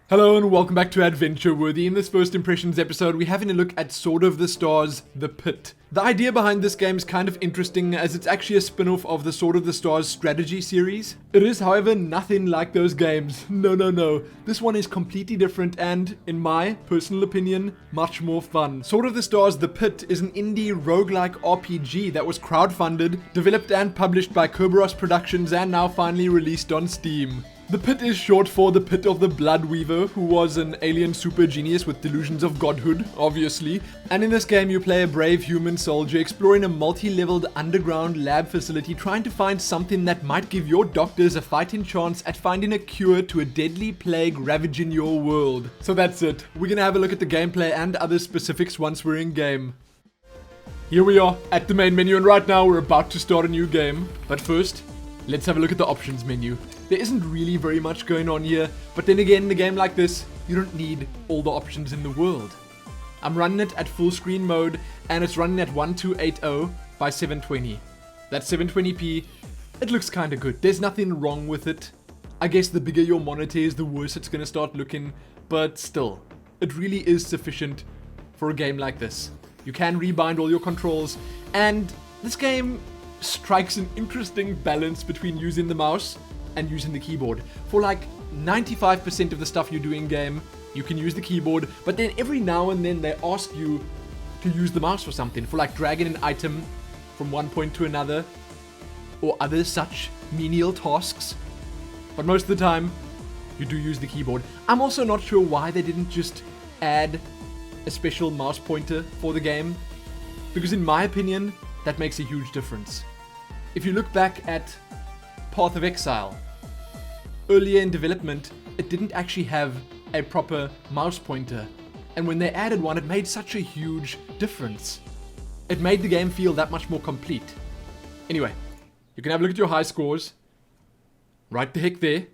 Hello and welcome back to Adventure Worthy. In this first impressions episode, we're having a look at Sword of the Stars, The Pit. The idea behind this game is kind of interesting as it's actually a spin-off of the Sword of the Stars strategy series. It is, however, nothing like those games. No. This one is completely different and, in my personal opinion, much more fun. Sword of the Stars, The Pit is an indie roguelike RPG that was crowdfunded, developed and published by Kerberos Productions and now finally released on Steam. The Pit is short for the Pit of the Blood Weaver, who was an alien super genius with delusions of godhood, obviously. And in this game you play a brave human soldier exploring a multi-leveled underground lab facility trying to find something that might give your doctors a fighting chance at finding a cure to a deadly plague ravaging your world. So that's it. We're gonna have a look at the gameplay and other specifics once we're in game. Here we are at the main menu and right now we're about to start a new game. But first, let's have a look at the options menu. There isn't really very much going on here, but then again, in a game like this, you don't need all the options in the world. I'm running it at full screen mode, and it's running at 1280 by 720. That's 720p. It looks kinda good. There's nothing wrong with it. I guess the bigger your monitor is, the worse it's gonna start looking, but still, it really is sufficient for a game like this. You can rebind all your controls, and this game strikes an interesting balance between using the mouse and using the keyboard. For like 95% of the stuff you do in game, you can use the keyboard, but then every now and then they ask you to use the mouse for something, for like dragging an item from one point to another, or other such menial tasks. But most of the time, you do use the keyboard. I'm also not sure why they didn't just add a special mouse pointer for the game, because in my opinion, that makes a huge difference. If you look back at Path of Exile, earlier in development, it didn't actually have a proper mouse pointer. And when they added one, it made such a huge difference. It made the game feel that much more complete. Anyway, you can have a look at your high scores. Right the heck there.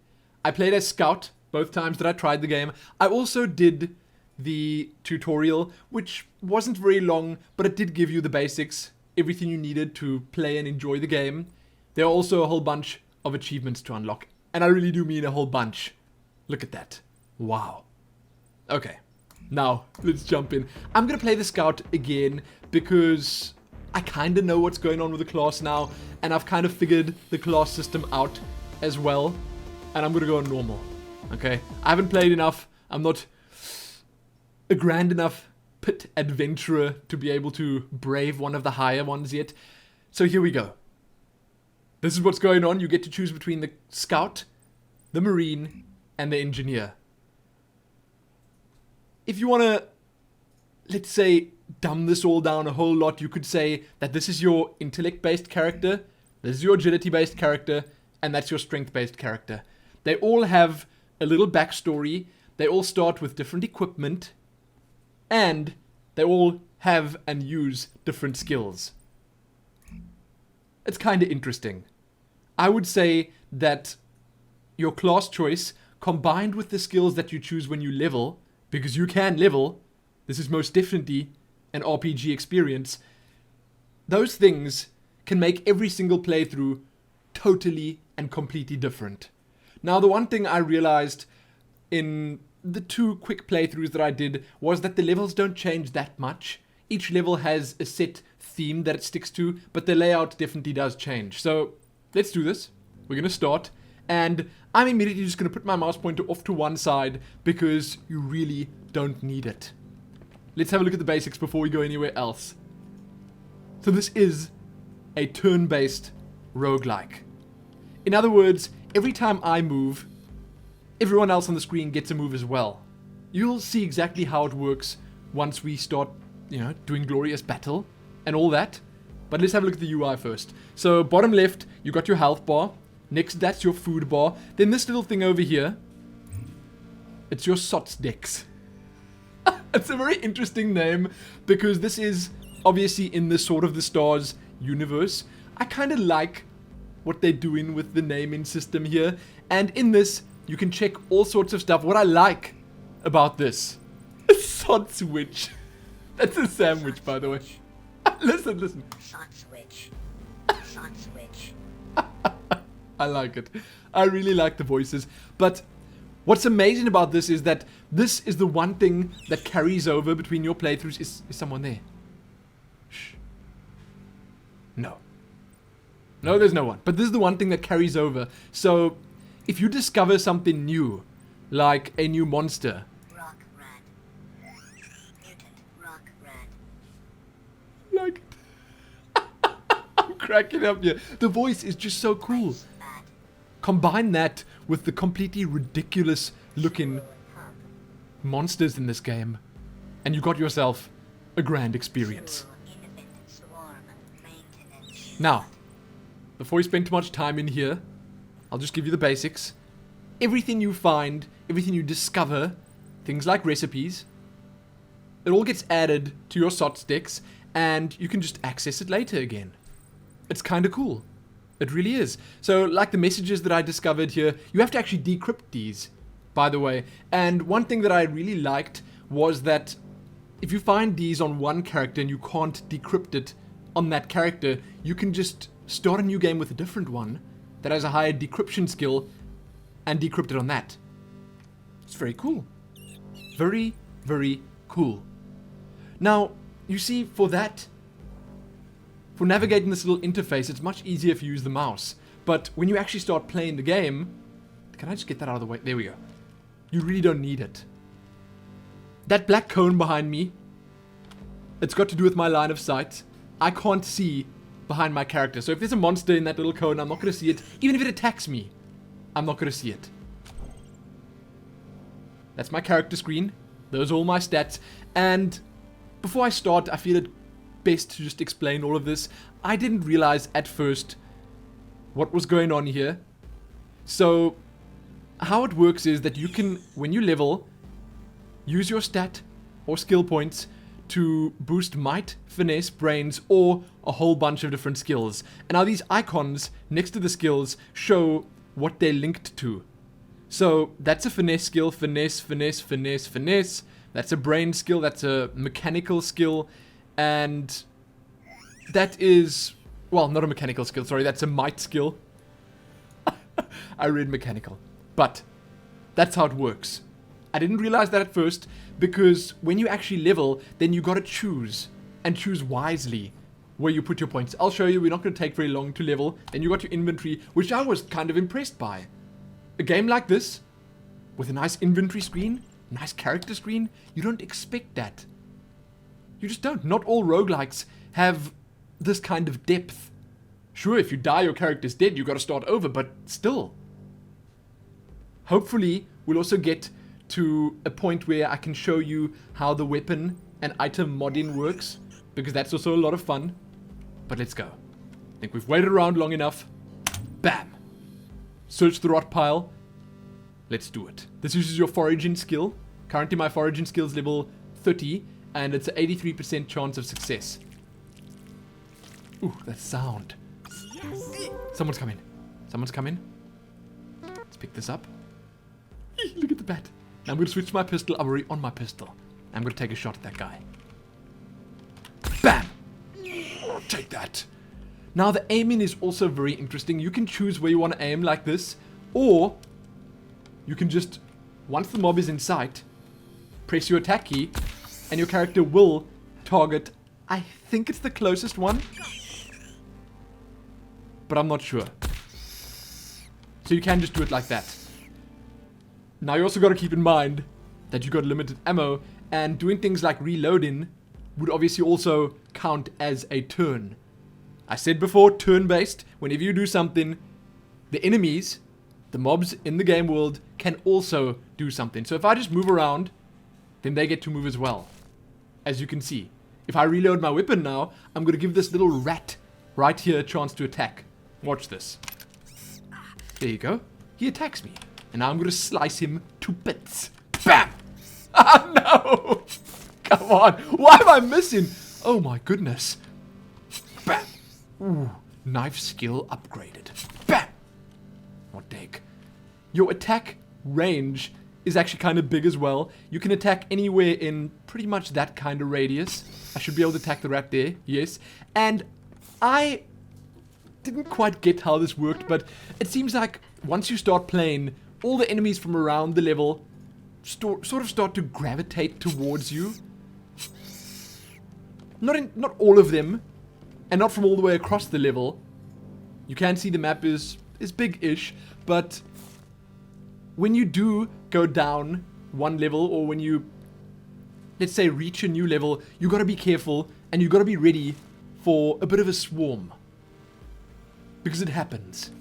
I played as Scout both times that I tried the game. I also did the tutorial, which wasn't very long, but it did give you the basics, everything you needed to play and enjoy the game. There are also a whole bunch of achievements to unlock. And I really do mean a whole bunch. Look at that. Wow. Okay. Now, let's jump in. I'm gonna play the Scout again because I kinda know what's going on with the class now. And I've kind of figured the class system out as well. And I'm gonna go on normal. Okay? I haven't played enough. I'm not a grand enough pit adventurer to be able to brave one of the higher ones yet. So here we go. This is what's going on. You get to choose between the Scout, the Marine, and the Engineer. If you want to, let's say, dumb this all down a whole lot, you could say that this is your intellect-based character, this is your agility-based character, and that's your strength-based character. They all have a little backstory, they all start with different equipment, and they all have and use different skills. It's kind of interesting. I would say that your class choice, combined with the skills that you choose when you level, because you can level, this is most definitely an RPG experience, those things can make every single playthrough totally and completely different. Now, the one thing I realized in the 2 quick playthroughs that I did was that the levels don't change that much. Each level has a set theme that it sticks to, but the layout definitely does change. So let's do this. We're gonna start, and I'm immediately just gonna put my mouse pointer off to one side because you really don't need it. Let's have a look at the basics before we go anywhere else. So this is a turn-based roguelike. In other words, every time I move, everyone else on the screen gets a move as well. You'll see exactly how it works once we start, doing glorious battle and all that. But let's have a look at the UI first. So bottom left, you got your health bar. Next, that's your food bar. Then this little thing over here, it's your SOTS Dex. It's a very interesting name because this is obviously in the Sword of the Stars universe. I kind of like what they're doing with the naming system here. And in this, you can check all sorts of stuff. What I like about this, SOTS Witch. That's a sandwich, by the way. Listen. SOTS Witch. I like it. I really like the voices. But What's amazing about this is that this is the one thing that carries over between your playthroughs. Is someone there? Shh. No. No, there's no one. But this is the one thing that carries over. So, if you discover something new, like a new monster. Rock rat. Mutant rock rat. Like, I'm cracking up here. The voice is just so cool. Bat. Combine that with the completely ridiculous looking Hub. monsters in this game, and you got yourself a grand experience. Infant swarm. Maintenance. Now, before we spend too much time in here, I'll just give you the basics. Everything you find, everything you discover, things like recipes, it all gets added to your SOT sticks, and you can just access it later again. It's kind of cool. It really is. So, like the messages that I discovered here, you have to actually decrypt these, by the way. And one thing that I really liked was that if you find these on one character and you can't decrypt it on that character, you can just start a new game with a different one that has a higher decryption skill and decrypt it on that. It's very cool. Very, very cool. Now, you see, for navigating this little interface, it's much easier if you use the mouse. But when you actually start playing the game, can I just get that out of the way? There we go. You really don't need it. That black cone behind me, it's got to do with my line of sight. I can't see behind my character. So if there's a monster in that little cone, I'm not going to see it. Even if it attacks me, I'm not going to see it. That's my character screen. Those are all my stats. And before I start, I feel it best to just explain all of this. I didn't realize at first what was going on here. So how it works is that you can, when you level, use your stat or skill points to boost might, finesse, brains, or a whole bunch of different skills. And now these icons next to the skills show what they're linked to. So that's a finesse skill, finesse, finesse, finesse, finesse. That's a brain skill, that's a mechanical skill, and that is, well, not a mechanical skill, sorry, that's a might skill. I read mechanical. But that's how it works. I didn't realize that at first, because when you actually level, then you gotta choose, and choose wisely where you put your points. I'll show you, we're not gonna take very long to level. Then you got your inventory, which I was kind of impressed by. A game like this, with a nice inventory screen, nice character screen, you don't expect that. You just don't. Not all roguelikes have this kind of depth. Sure, if you die, your character's dead, you gotta start over, but still. Hopefully, we'll also get to a point where I can show you how the weapon and item modding works, because that's also a lot of fun. But let's go. I think we've waited around long enough. Bam! Search the rot pile. Let's do it. This uses your foraging skill. Currently my foraging skill is level 30, and it's an 83% chance of success. Ooh, that sound. Yes. Someone's coming. Someone's coming. Let's pick this up. Look at the bat. Now I'm going to switch my pistol. I'm already on my pistol. I'm going to take a shot at that guy. Bam! Take that. Now the aiming is also very interesting. You can choose where you want to aim like this, or you can just, once the mob is in sight, press your attack key, and your character will target, I think it's the closest one, but I'm not sure. So you can just do it like that. Now you also got to keep in mind that you got limited ammo, and doing things like reloading would obviously also count as a turn. I said before, turn-based, whenever you do something, the enemies, the mobs in the game world, can also do something. So if I just move around, then they get to move as well. As you can see. If I reload my weapon now, I'm going to give this little rat right here a chance to attack. Watch this. There you go. He attacks me. And now I'm going to slice him to bits. Bam! Oh no! Come on. Why am I missing? Oh my goodness. Bam! Ooh, knife skill upgraded. Bam! What the heck? Your attack range is actually kind of big as well. You can attack anywhere in pretty much that kind of radius. I should be able to attack the rat there, yes. And I didn't quite get how this worked, but it seems like once you start playing, all the enemies from around the level sort of start to gravitate towards you. Not all of them, and not from all the way across the level. You can see the map is big-ish, but when you do go down one level, or when you, let's say, reach a new level, you got to be careful, and you got to be ready for a bit of a swarm. Because it happens.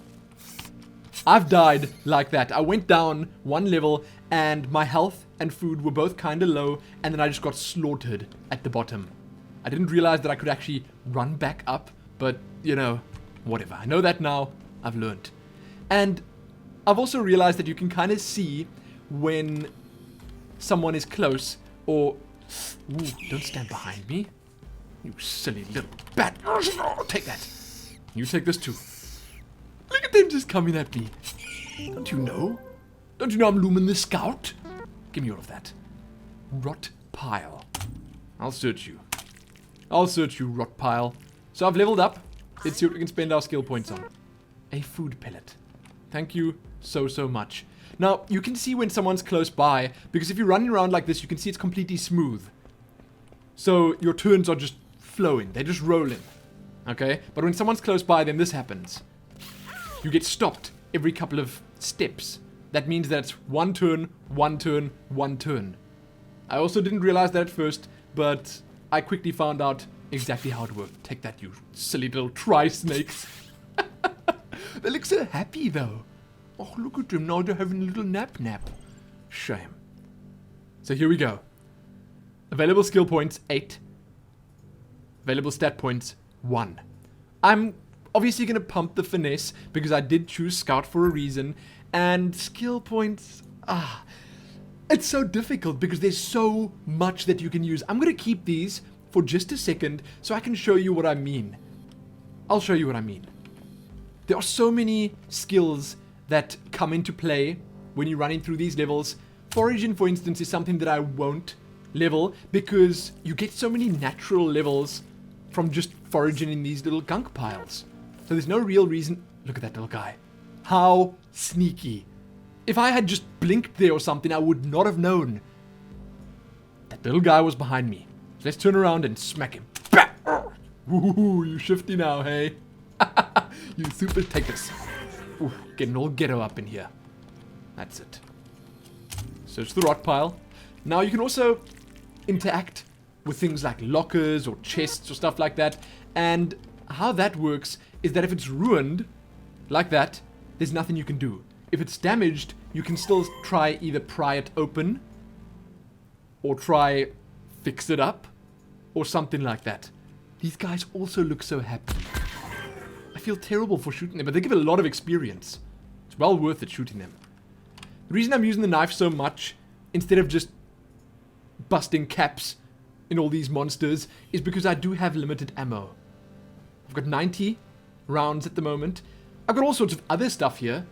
I've died like that. I went down one level, and my health and food were both kind of low, and then I just got slaughtered at the bottom. I didn't realize that I could actually run back up, but, you know, whatever. I know that now. I've learned. And I've also realized that you can kind of see when someone is close, or... Ooh, don't stand behind me. You silly little bat. Take that. You take this too. Look at them just coming at me. Don't you know? Don't you know I'm Lumin the Scout? Give me all of that. Rot pile. I'll search you. I'll search you, rot pile. So I've leveled up. Let's see what we can spend our skill points on. A food pellet. Thank you so much. Now, you can see when someone's close by, because if you're running around like this, you can see it's completely smooth. So your turns are just flowing. They're just rolling. Okay? But when someone's close by, then this happens. You get stopped every couple of steps. That means that it's one turn, one turn, one turn. I also didn't realize that at first, but I quickly found out exactly how it worked. Take that, you silly little tri-snakes. They look so happy, though. Oh, look at them. Now they're having a little nap. Shame. So here we go. Available skill points, 8. Available stat points, 1. I'm obviously going to pump the finesse because I did choose Scout for a reason. And skill points, it's so difficult because there's so much that you can use. I'm going to keep these for just a second so I can show you what I mean. I'll show you what I mean. There are so many skills that come into play when you're running through these levels. Foraging, for instance, is something that I won't level because you get so many natural levels from just foraging in these little gunk piles. So there's no real reason. Look at that little guy. How sneaky. If I had just blinked there or something, I would not have known. That little guy was behind me. So let's turn around and smack him. Ooh, you shifty now, hey? You super take this. Ooh, getting all ghetto up in here. That's it. Search the rot pile. Now you can also interact with things like lockers or chests or stuff like that. And how that works is that if it's ruined, like that, there's nothing you can do. If it's damaged, you can still try either pry it open or try fix it up or something like that. These guys also look so happy. I feel terrible for shooting them, but they give a lot of experience. It's well worth it shooting them. The reason I'm using the knife so much instead of just busting caps in all these monsters is because I do have limited ammo. I've got 90 rounds at the moment. I've got all sorts of other stuff here.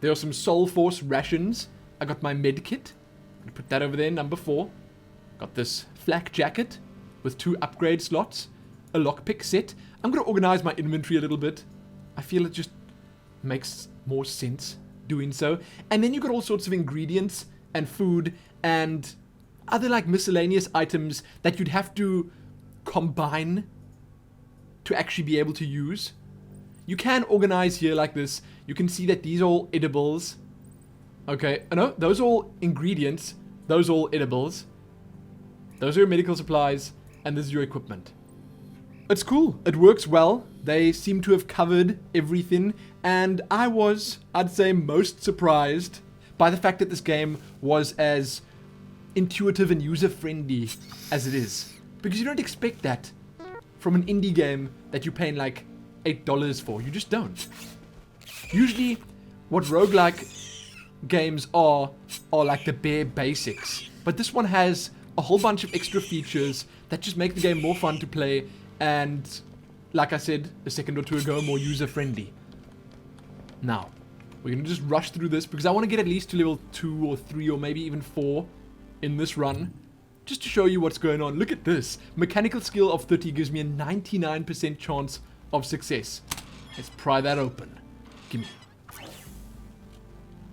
There are some Soul Force rations. I got my med kit. I'm going to put that over there, number 4. Got this flak jacket with 2 upgrade slots. A lockpick set. I'm going to organize my inventory a little bit. I feel it just makes more sense doing so. And then you've got all sorts of ingredients and food and other like miscellaneous items that you'd have to combine to actually be able to use. You can organize here like this. You can see that these are all edibles. Okay, no, those are all ingredients. Those are all edibles. Those are your medical supplies. And this is your equipment. It's cool. It works well. They seem to have covered everything. And I was, I'd say, most surprised by the fact that this game was as intuitive and user-friendly as it is. Because you don't expect that from an indie game that you're paying like $8 for. You just don't. Usually, what roguelike games are like the bare basics. But this one has a whole bunch of extra features that just make the game more fun to play and, like I said a second or two ago, more user-friendly. Now, we're going to just rush through this because I want to get at least to level 2 or 3 or maybe even 4 in this run. Just to show you what's going on. Look at this. Mechanical skill of 30 gives me a 99% chance of success. Let's pry that open. Gimme.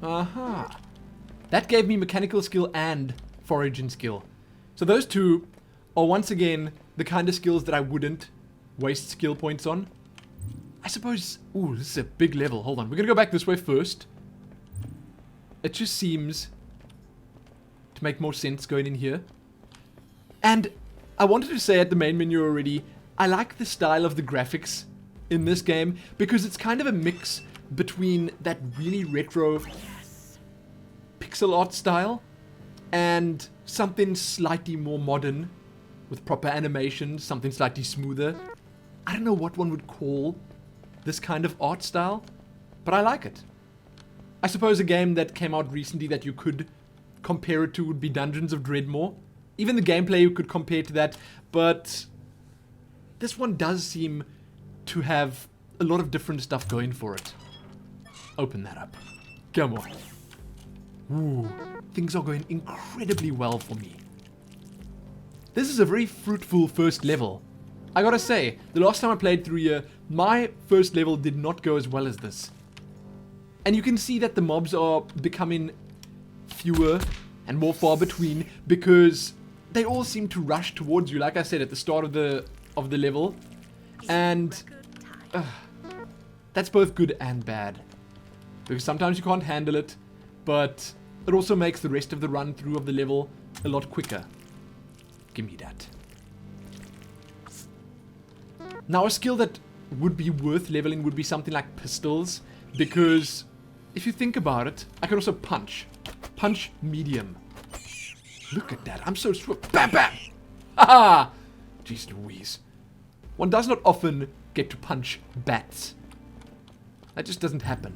Aha. That gave me mechanical skill and foraging skill. So those two are once again the kind of skills that I wouldn't waste skill points on. I suppose... Ooh, this is a big level. Hold on. We're going to go back this way first. It just seems to make more sense going in here. And I wanted to say at the main menu already, I like the style of the graphics in this game because it's kind of a mix between that really retro pixel art style and something slightly more modern with proper animation, something slightly smoother. I don't know what one would call this kind of art style, but I like it. I suppose a game that came out recently that you could compare it to would be Dungeons of Dreadmore. Even the gameplay you could compare to that, but this one does seem to have a lot of different stuff going for it. Open that up. Come on. Ooh, things are going incredibly well for me. This is a very fruitful first level. I gotta say, the last time I played through here, my first level did not go as well as this. And you can see that the mobs are becoming fewer and more far between because they all seem to rush towards you, like I said, at the start of the level. And that's both good and bad. Because sometimes you can't handle it, but it also makes the rest of the run through of the level a lot quicker. Give me that. Now, a skill that would be worth leveling would be something like pistols, because if you think about it, I can also punch. Punch medium. Look at that, I'm so swift. Bam, bam! Haha! Jeez Louise. One does not often get to punch bats. That just doesn't happen.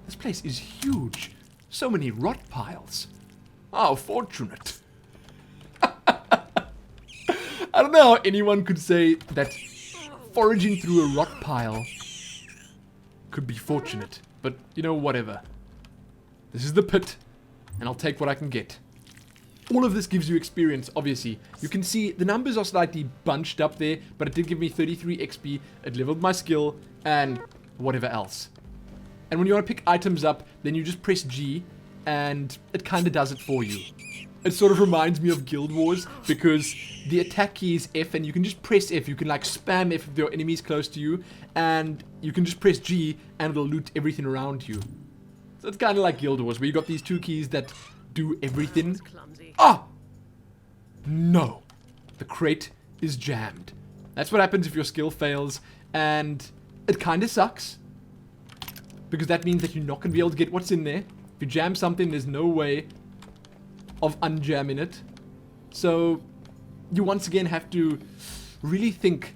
This place is huge. So many rot piles. How fortunate. I don't know how anyone could say that foraging through a rot pile could be fortunate. But, you know, whatever. This is the pit, and I'll take what I can get. All of this gives you experience, obviously. You can see the numbers are slightly bunched up there, but it did give me 33 XP. It leveled my skill, and whatever else. And when you want to pick items up, then you just press G, and it kind of does it for you. It sort of reminds me of Guild Wars, because the attack key is F, and you can just press F. You can, like, spam F if there are enemies close to you, and you can just press G, and it'll loot everything around you. So it's kind of like Guild Wars, where you got these two keys that do everything. Ah! No. The crate is jammed. That's what happens if your skill fails, and it kind of sucks. Because that means that you're not going to be able to get what's in there. If you jam something, there's no way of unjamming it. So you once again have to really think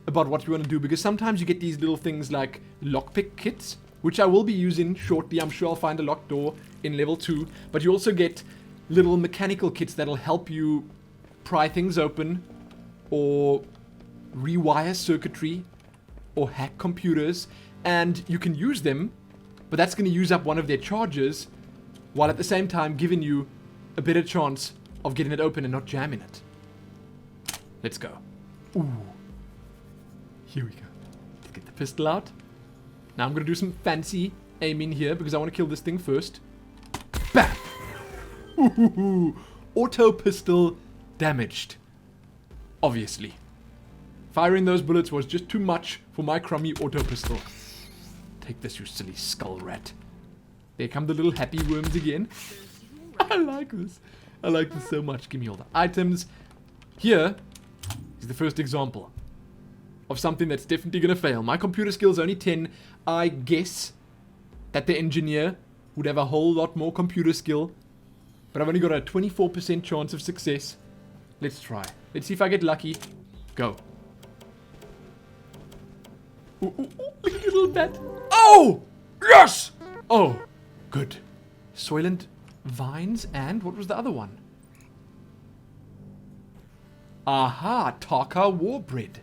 about what you want to do, because sometimes you get these little things like lockpick kits, which I will be using shortly. I'm sure I'll find a locked door in level 2, but you also get little mechanical kits that'll help you pry things open, or rewire circuitry, or hack computers, and you can use them, but that's going to use up one of their charges, while at the same time giving you a better chance of getting it open and not jamming it. Let's go. Ooh. Here we go. Let's get the pistol out. Now I'm going to do some fancy aiming here, because I want to kill this thing first. Bam! Ooh. Auto pistol damaged. Obviously. Firing those bullets was just too much for my crummy auto pistol. Take this, you silly skull rat. There come the little happy worms again. I like this. I like this so much. Give me all the items. Here is the first example of something that's definitely going to fail. My computer skill is only 10. I guess that the engineer would have a whole lot more computer skill. But I've only got a 24% chance of success. Let's try. Let's see if I get lucky. Go. Ooh, ooh, ooh. Look at your little bat. Oh! Yes! Oh, good. Soylent Vines, and what was the other one? Aha, Tarka Warbread.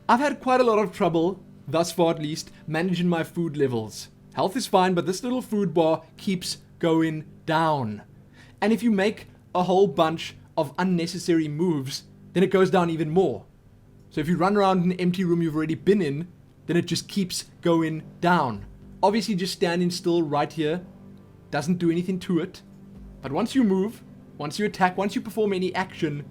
I've had quite a lot of trouble, thus far at least, managing my food levels. Health is fine, but this little food bar keeps going down. And if you make a whole bunch of unnecessary moves, then it goes down even more. So if you run around an empty room you've already been in, then it just keeps going down. Obviously, just standing still right here doesn't do anything to it. But once you move, once you attack, once you perform any action,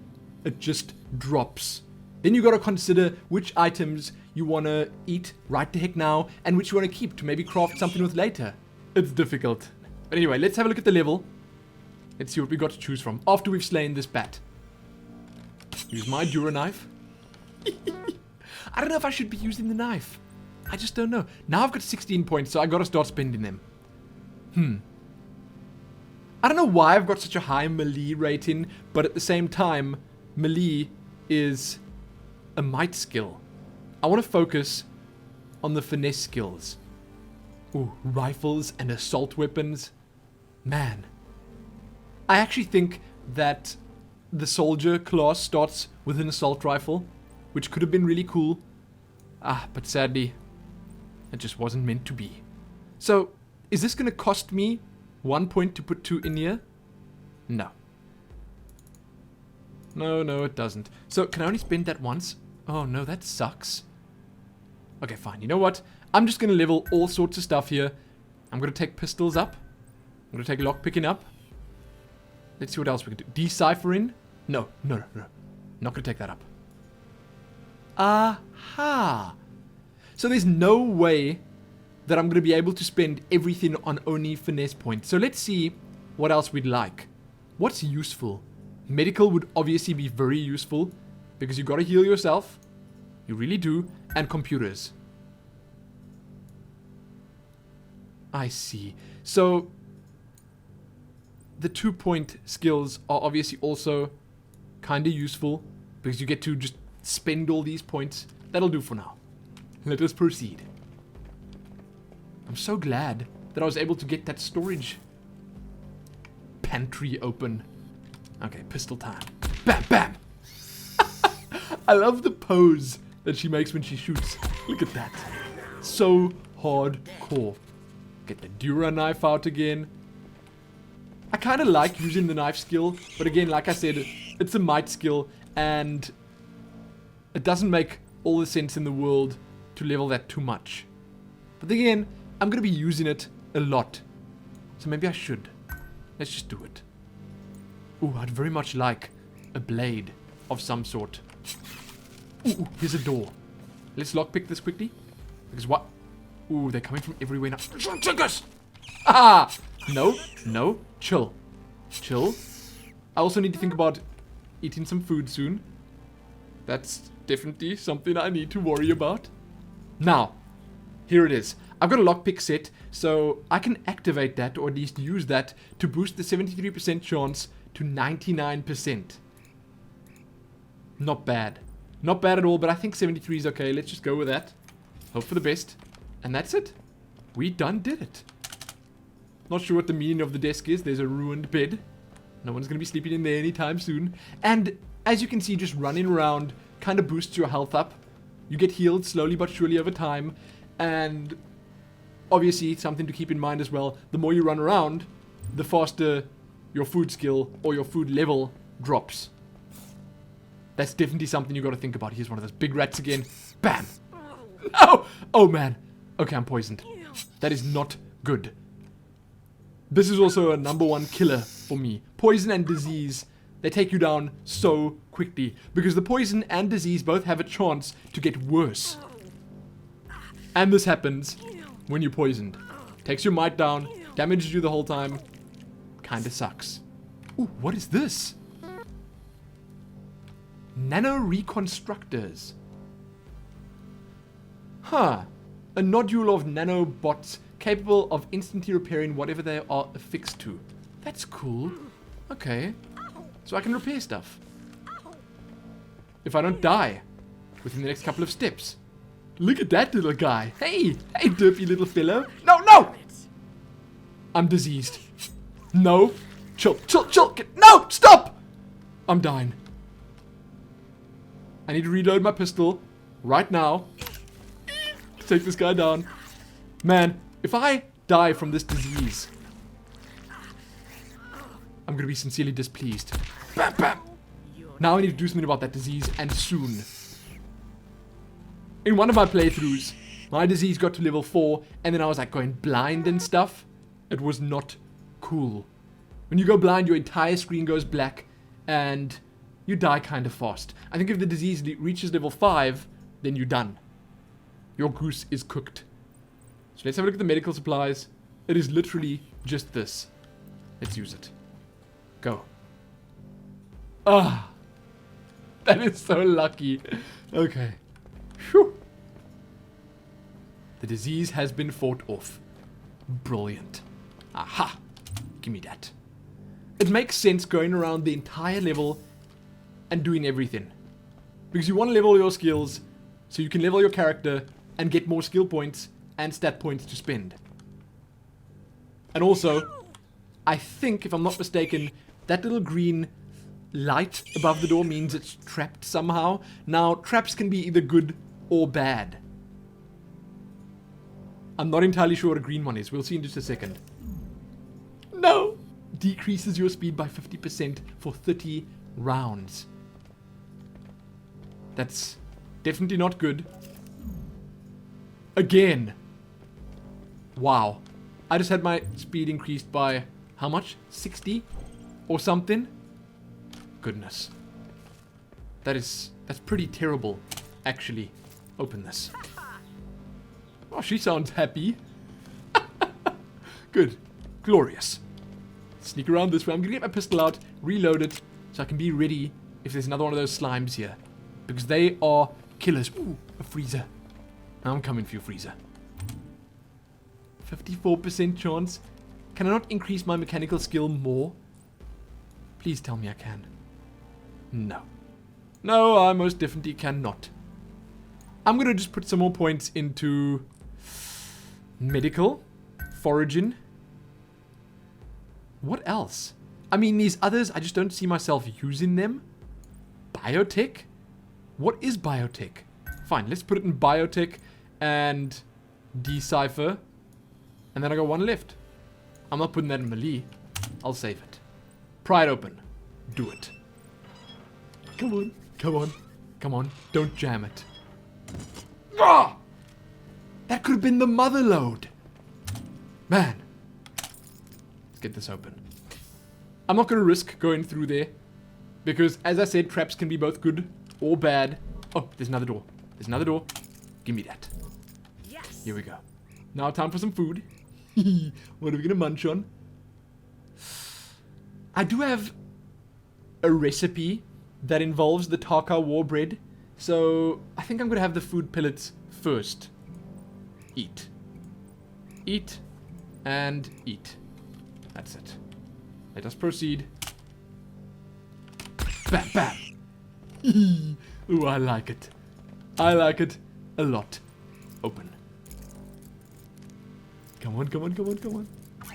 it just drops. Then you got to consider which items you want to eat right the heck now and which you want to keep to maybe craft something with later. It's difficult. But anyway, let's have a look at the level. Let's see what we got to choose from after we've slain this bat. Use my Dura knife. I don't know if I should be using the knife. I just don't know. Now I've got 16 points, so I got to start spending them. I don't know why I've got such a high melee rating, but at the same time, melee is a might skill. I want to focus on the finesse skills. Ooh, rifles and assault weapons. Man. I actually think that the soldier class starts with an assault rifle, which could have been really cool. But sadly, it just wasn't meant to be. So, is this going to cost me 1 point to put 2 in here? No. No, it doesn't. So, can I only spend that once? Oh, no, that sucks. Okay, fine. You know what? I'm just going to level all sorts of stuff here. I'm going to take pistols up. I'm going to take lockpicking up. Let's see what else we can do. Deciphering? No. Not going to take that up. Aha! So there's no way that I'm going to be able to spend everything on only finesse points. So let's see what else we'd like. What's useful? Medical would obviously be very useful because you got to heal yourself. You really do. And computers. I see. So the 2-point skills are obviously also kind of useful because you get to just spend all these points. That'll do for now. Let us proceed. I'm so glad that I was able to get that storage pantry open. Okay, pistol time. Bam, bam! I love the pose that she makes when she shoots. Look at that. So hardcore. Get the Dura knife out again. I kind of like using the knife skill, but again, like I said, it's a might skill, and it doesn't make all the sense in the world to level that too much. But again, I'm going to be using it a lot, so maybe I should. Let's just do it. Ooh, I'd very much like a blade of some sort. Ooh, here's a door. Let's lockpick this quickly. Because what? Ooh, they're coming from everywhere now. Take us! Ah! No. Chill. I also need to think about eating some food soon. That's definitely something I need to worry about. Now, here it is. I've got a lockpick set, so I can activate that, or at least use that, to boost the 73% chance to 99%. Not bad. Not bad at all, but I think 73 is okay. Let's just go with that. Hope for the best. And that's it. We done did it. Not sure what the meaning of the desk is. There's a ruined bed. No one's going to be sleeping in there anytime soon. And as you can see, just running around kind of boosts your health up. You get healed slowly but surely over time. And obviously, something to keep in mind as well. The more you run around, the faster your food skill or your food level drops. That's definitely something you got to think about. Here's one of those big rats again. Bam! Oh! Oh, man. Okay, I'm poisoned. That is not good. This is also a #1 killer for me. Poison and disease, they take you down so quickly. Because the poison and disease both have a chance to get worse. And this happens when you're poisoned. Takes your might down, damages you the whole time. Kinda sucks. Ooh, what is this? Nano reconstructors. Huh. A nodule of nanobots capable of instantly repairing whatever they are affixed to. That's cool. Okay. So I can repair stuff. If I don't die within the next couple of steps. Look at that little guy. Hey, derpy little fellow. No! I'm diseased. No. Chill. No, stop! I'm dying. I need to reload my pistol right now to take this guy down. Man, if I die from this disease, I'm going to be sincerely displeased. Bam, bam! Now I need to do something about that disease, and soon. In one of my playthroughs, My disease got to level 4, and then I was like going blind and stuff. It was not cool. When you go blind, your entire screen goes black, and you die kind of fast. I think if the disease reaches level 5, then you're done. Your goose is cooked. So let's have a look at the medical supplies. It is literally just this. Let's use it. Go. Ah. That is so lucky. Okay. Whew. The disease has been fought off. Brilliant. Aha. Give me that. It makes sense going around the entire level and doing everything. Because you want to level your skills so you can level your character and get more skill points and stat points to spend. And also, I think, if I'm not mistaken, that little green light above the door means it's trapped somehow. Now, traps can be either good or bad. I'm not entirely sure what a green one is. We'll see in just a second. No! Decreases your speed by 50% for 30 rounds. That's definitely not good. Again. Wow. I just had my speed increased by how much? 60? Or something? Goodness. That's pretty terrible, actually. Open this. Oh, she sounds happy. Good. Glorious. Sneak around this way. I'm gonna get my pistol out, reload it, so I can be ready if there's another one of those slimes here. Because they are killers. Ooh, a freezer. I'm coming for you, freezer. 54% chance. Can I not increase my mechanical skill more? Please tell me I can. No. No, I most definitely cannot. I'm gonna just put some more points into medical, foraging. What else? I mean, these others, I just don't see myself using them. Biotech? What is biotech? Fine, let's put it in biotech and decipher. And then I got one left. I'm not putting that in melee. I'll save it. Pry it open. Do it. Come on. Come on. Come on. Don't jam it. Ah! That could have been the mother load. Man. Let's get this open. I'm not going to risk going through there. Because, as I said, traps can be both good or bad. Oh, there's another door. There's another door. Give me that. Yes. Here we go. Now time for some food. What are we going to munch on? I do have a recipe that involves the Taka war bread. So, I think I'm going to have the food pellets first. Eat. Eat. And eat. That's it. Let us proceed. Bam, bam. Ooh, I like it. I like it a lot. Open. Come on, come on, come on, come on.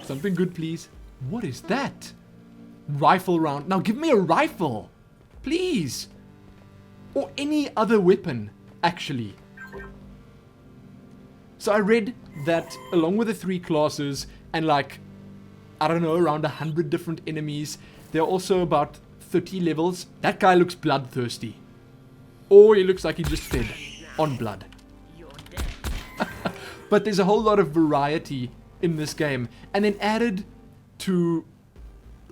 Something good, please. What is that? Rifle round. Now give me a rifle. Please. Or any other weapon, actually. So I read that along with the 3 classes and like, I don't know, around 100 different enemies, there are also about 30 levels. That guy looks bloodthirsty. Or he looks like he just fed on blood. You're dead. But there's a whole lot of variety in this game. And then added to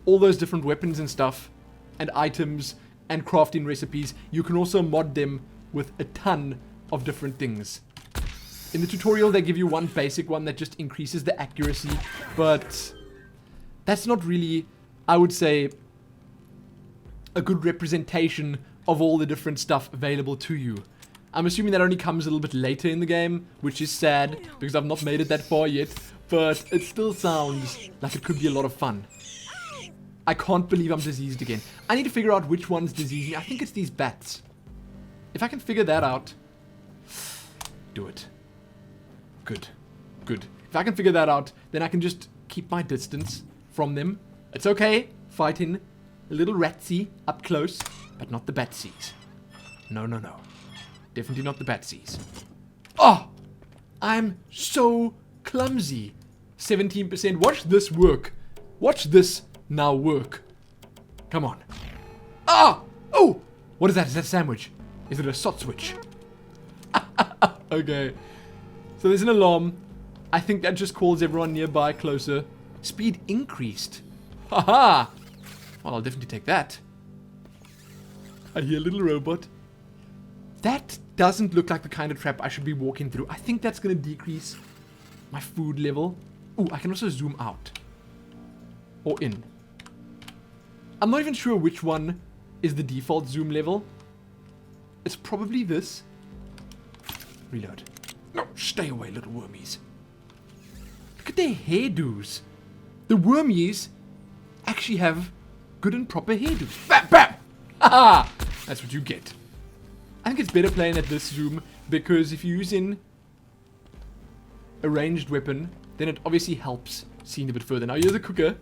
all those different weapons and stuff, and items, and crafting recipes, you can also mod them with a ton of different things. In the tutorial, they give you one basic one that just increases the accuracy, but that's not really, I would say, a good representation of all the different stuff available to you. I'm assuming that only comes a little bit later in the game, which is sad, because I've not made it that far yet, but it still sounds like it could be a lot of fun. I can't believe I'm diseased again. I need to figure out which one's diseasing me. I think it's these bats. If I can figure that out... Do it. Good. Good. If I can figure that out, then I can just keep my distance from them. It's okay fighting a little ratsy up close, but not the batsies. No, no, no. Definitely not the batsies. Oh! I'm so clumsy. 17%. Watch this work. Watch this now work. Come on. Ah! Oh! What is that? Is that a sandwich? Is it a sot switch? Okay. So there's an alarm. I think that just calls everyone nearby closer. Speed increased. Haha! Well, I'll definitely take that. I hear a little robot. That doesn't look like the kind of trap I should be walking through. I think that's going to decrease my food level. Ooh, I can also zoom out. Or in. I'm not even sure which one is the default zoom level. It's probably this. Reload. No, stay away, little wormies. Look at their hairdos. The wormies actually have good and proper hairdos. Bam, bam! Haha! That's what you get. I think it's better playing at this zoom because if you're using a ranged weapon, then it obviously helps seeing a bit further. Now here's the cooker.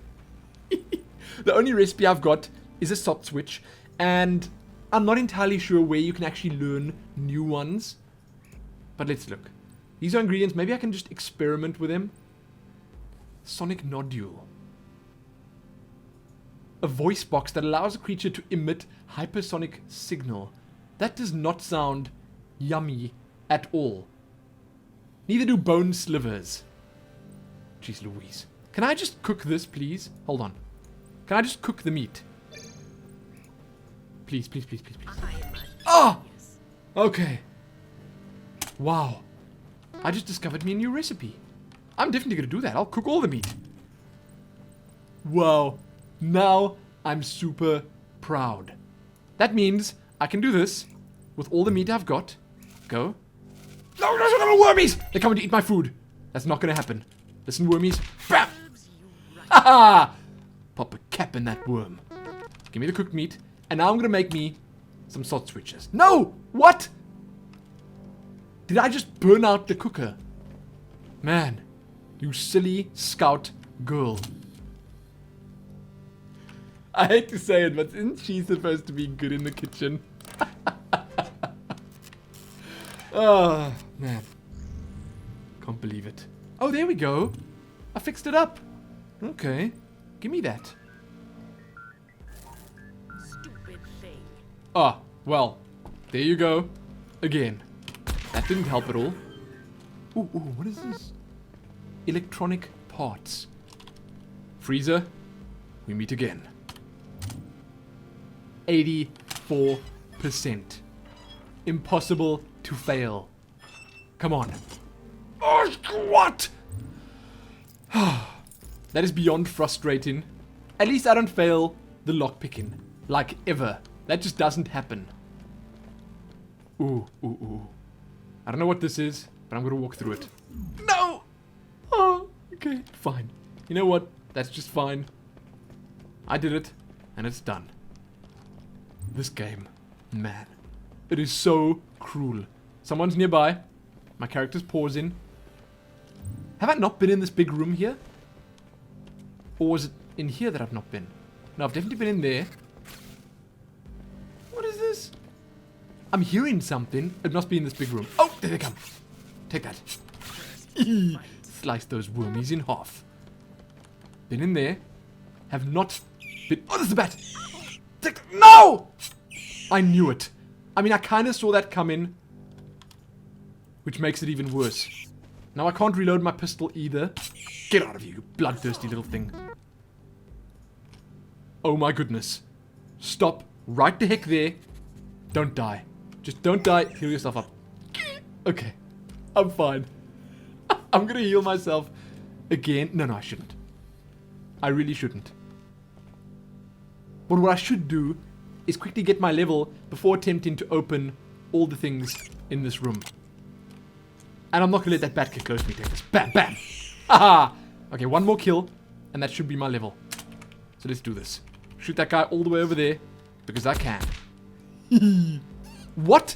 The only recipe I've got is a salt switch, and I'm not entirely sure where you can actually learn new ones. But let's look. These are ingredients. Maybe I can just experiment with them. Sonic nodule. A voice box that allows a creature to emit hypersonic signal. That does not sound yummy at all. Neither do bone slivers. Jeez Louise. Can I just cook this, please? Hold on. Can I just cook the meat? Please, please, please, please, please. Oh! Okay. Wow. I just discovered me a new recipe. I'm definitely going to do that. I'll cook all the meat. Wow. Now I'm super proud. That means I can do this with all the meat I've got. Go. No, those are little wormies! They're coming to eat my food. That's not going to happen. Listen, wormies. Bam! Haha! Pop a cap in that worm. Give me the cooked meat. And now I'm going to make me some salt switches. No! What? Did I just burn out the cooker? Man, you silly scout girl. I hate to say it, but isn't she supposed to be good in the kitchen? Oh, man. Can't believe it. Oh, there we go. I fixed it up. Okay. Give me that. Stupid thing. Ah, well. There you go. Again. That didn't help at all. Ooh, what is this? Electronic parts. Freezer, we meet again. 84%. Impossible to fail. Come on. Oh, what? That is beyond frustrating. At least I don't fail the lockpicking. Like, ever. That just doesn't happen. Ooh. I don't know what this is, but I'm gonna walk through it. No! Oh, okay, fine. You know what? That's just fine. I did it, and it's done. This game, man. It is so cruel. Someone's nearby. My character's pausing. Have I not been in this big room here? Or was it in here that I've not been? No, I've definitely been in there. What is this? I'm hearing something. It must be in this big room. Oh, there they come. Take that. Slice those wormies in half. Been in there. Have not been... Oh, there's a bat. No! I knew it. I mean, I kind of saw that coming. Which makes it even worse. Now I can't reload my pistol either. Get out of here, you bloodthirsty little thing. Oh my goodness. Stop right the heck there. Don't die. Just don't die. Heal yourself up. Okay. I'm fine. I'm gonna heal myself again. No, I shouldn't. I really shouldn't. But what I should do is quickly get my level before attempting to open all the things in this room. And I'm not gonna let that bat get close to me. Take this. Bam, bam. Haha. Okay, one more kill, and that should be my level. So let's do this. Shoot that guy all the way over there, because I can. What?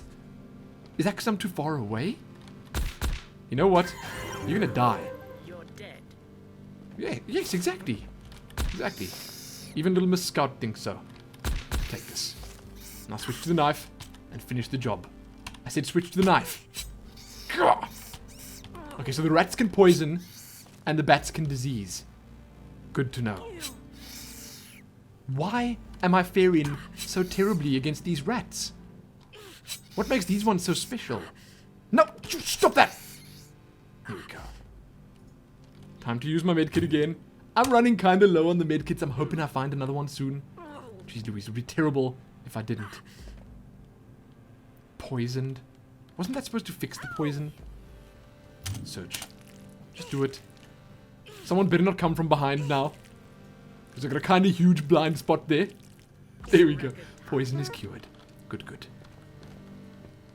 Is that because I'm too far away? You know what? You're gonna die. You're dead. Yeah, yes, exactly. Exactly. Even little Miss Scout thinks so. Take this. Now switch to the knife and finish the job. I said switch to the knife. Gah! Okay, so the rats can poison and the bats can disease. Good to know. Why am I faring so terribly against these rats? What makes these ones so special? No! Stop that! Time to use my medkit again. I'm running kind of low on the medkits. I'm hoping I find another one soon. Jeez Louise, it would be terrible if I didn't. Poisoned. Wasn't that supposed to fix the poison? Search. Just do it. Someone better not come from behind now. Because I've got a kind of huge blind spot there. There we go. Poison is cured. Good, good.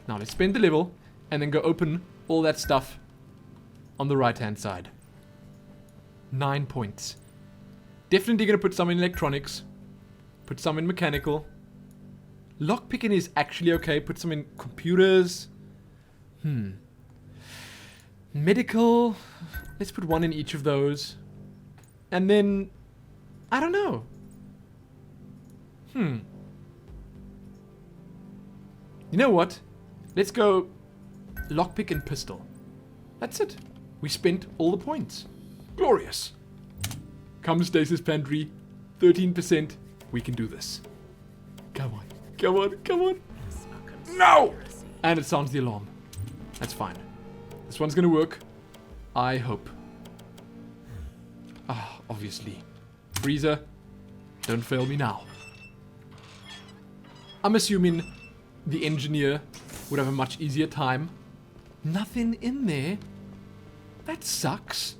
Now let's spend the level and then go open all that stuff on the right-hand side. 9 points. Definitely going to put some in electronics. Put some in mechanical. Lockpicking is actually okay. Put some in computers. Medical. Let's put one in each of those. And then, I don't know. You know what? Let's go lockpick and pistol. That's it. We spent all the points. Glorious. Come stasis pantry. 13%. We can do this. Come on. Come on. Come on. No! And it sounds the alarm. That's fine. This one's gonna work. I hope. Ah, obviously. Freezer. Don't fail me now. I'm assuming the engineer would have a much easier time. Nothing in there. That sucks.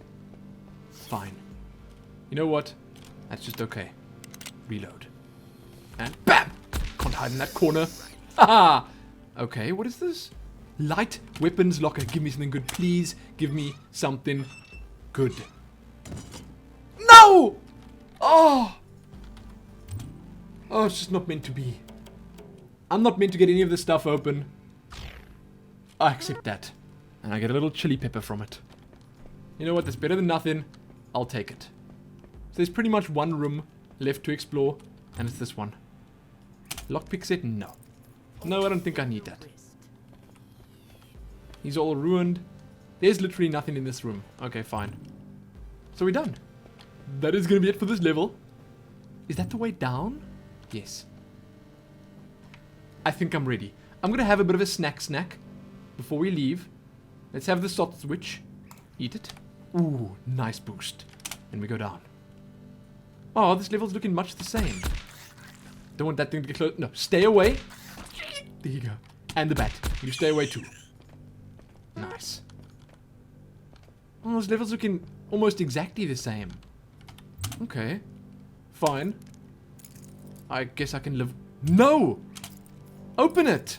Fine. You know what? That's just okay. Reload. And BAM! Can't hide in that corner. Haha! Okay, what is this? Light weapons locker. Give me something good, please. Give me something good. No! Oh! Oh, it's just not meant to be. I'm not meant to get any of this stuff open. I accept that. And I get a little chili pepper from it. You know what? That's better than nothing. I'll take it. So there's pretty much one room left to explore. And it's this one. Lockpick set? No. No, I don't think I need that. He's all ruined. There's literally nothing in this room. Okay, fine. So we're done. That is going to be it for this level. Is that the way down? Yes. I think I'm ready. I'm going to have a bit of a snack before we leave. Let's have the salt switch. Eat it. Ooh, nice boost. And we go down. Oh, this level's looking much the same. Don't want that thing to get close. No, stay away. There you go. And the bat. You stay away too. Nice. Oh, this level's looking almost exactly the same. Okay. Fine. I guess I can live... No! Open it!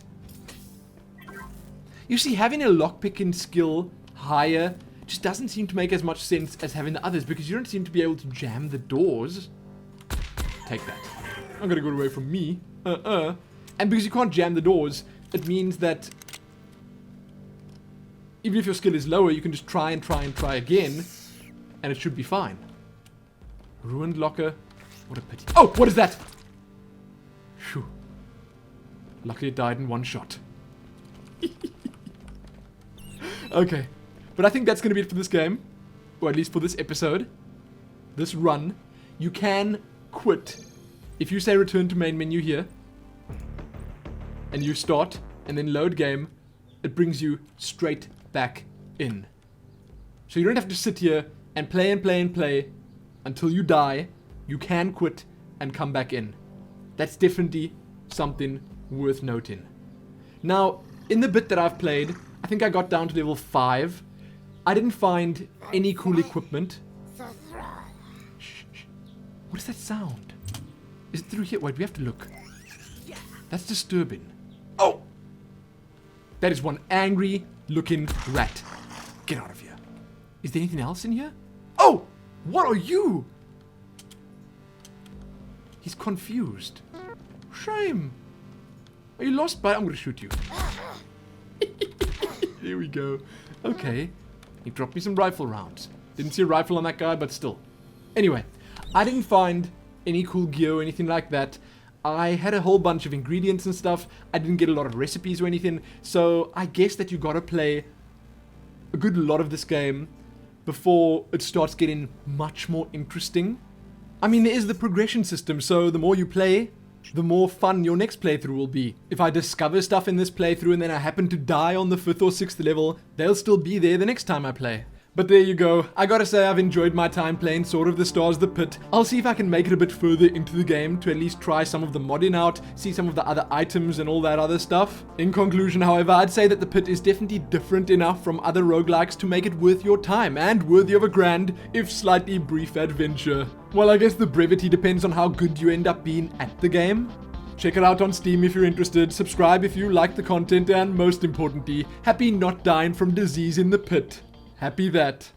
You see, having a lockpicking skill higher just doesn't seem to make as much sense as having the others, because you don't seem to be able to jam the doors. Take that. I'm gonna go away from me. And because you can't jam the doors, it means that even if your skill is lower, you can just try and try again, and it should be fine. Ruined locker. What a pity. Oh, what is that? Phew. Luckily it died in one shot. Okay. But I think that's going to be it for this game. Or at least for this episode. This run. You can quit. If you say return to main menu here. And you start. And then load game. It brings you straight back in. So you don't have to sit here and play and play and play until you die. You can quit and come back in. That's definitely something worth noting. Now, in the bit that I've played, I think I got down to level 5. I didn't find any cool equipment. Shh, shh. What is that sound? Is it through here? Wait, we have to look. That's disturbing. Oh! That is one angry looking rat. Get out of here. Is there anything else in here? Oh! What are you? He's confused. Shame. Are you lost, bud? I'm going to shoot you. Here we go. Okay. He dropped me some rifle rounds. Didn't see a rifle on that guy, but still. Anyway, I didn't find any cool gear or anything like that. I had a whole bunch of ingredients and stuff. I didn't get a lot of recipes or anything. So I guess that you gotta play a good lot of this game before it starts getting much more interesting. I mean, there is the progression system, so the more you play, the more fun your next playthrough will be. If I discover stuff in this playthrough and then I happen to die on the 5th or 6th level, they'll still be there the next time I play. But there you go. I gotta say I've enjoyed my time playing Sword of the Stars The Pit. I'll see if I can make it a bit further into the game to at least try some of the modding out, see some of the other items and all that other stuff. In conclusion, however, I'd say that The Pit is definitely different enough from other roguelikes to make it worth your time and worthy of a grand, if slightly brief adventure. Well, I guess the brevity depends on how good you end up being at the game. Check it out on Steam if you're interested, subscribe if you like the content, and most importantly, happy not dying from disease in the pit. Happy that.